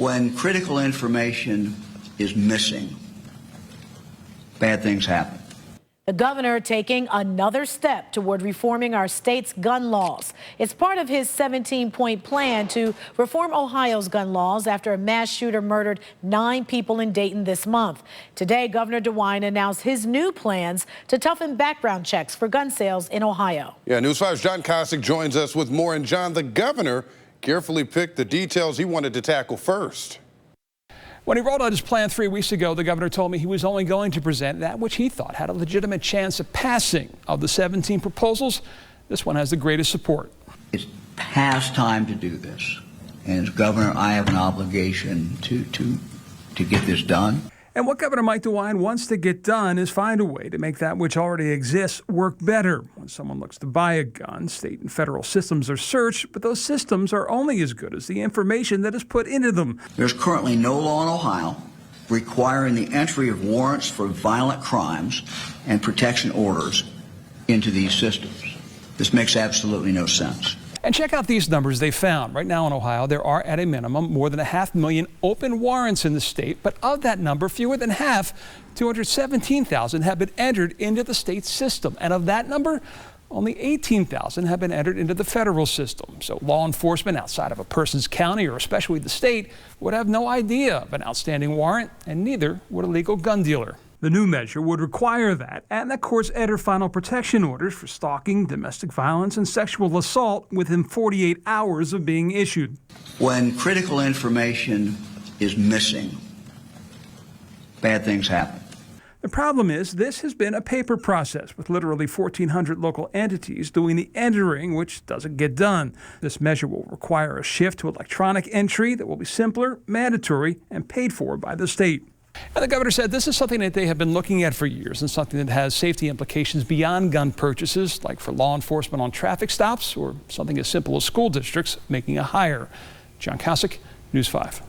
When critical information is missing, bad things happen. The governor taking another step toward reforming our state's gun laws. It's part of his 17-point plan to reform Ohio's gun laws after a mass shooter murdered 9 people in Dayton this month. Today, Governor DeWine announced his new plans to toughen background checks for gun sales in Ohio. Yeah, News 5's John Kosick joins us with more. And John, the governor carefully picked the details he wanted to tackle first. When he rolled out his plan 3 weeks ago, the governor told me he was only going to present that which he thought had a legitimate chance of passing. Of the 17 proposals, this one has the greatest support. It's past time to do this. And as governor, I have an obligation to get this done. And what Governor Mike DeWine wants to get done is find a way to make that which already exists work better. When someone looks to buy a gun, state and federal systems are searched, but those systems are only as good as the information that is put into them. There's currently no law in Ohio requiring the entry of warrants for violent crimes and protection orders into these systems. This makes absolutely no sense. And check out these numbers they found. Right now in Ohio, there are at a minimum more than 500,000 open warrants in the state, but of that number, fewer than half, 217,000, have been entered into the state system. And of that number, only 18,000 have been entered into the federal system. So law enforcement outside of a person's county, or especially the state, would have no idea of an outstanding warrant, and neither would a legal gun dealer. The new measure would require that, and that courts enter final protection orders for stalking, domestic violence, and sexual assault within 48 hours of being issued. When critical information is missing, bad things happen. The problem is this has been a paper process with literally 1,400 local entities doing the entering, which doesn't get done. This measure will require a shift to electronic entry that will be simpler, mandatory, and paid for by the state. And the governor said this is something that they have been looking at for years, and something that has safety implications beyond gun purchases, like for law enforcement on traffic stops, or something as simple as school districts making a hire. John Kosick, News 5.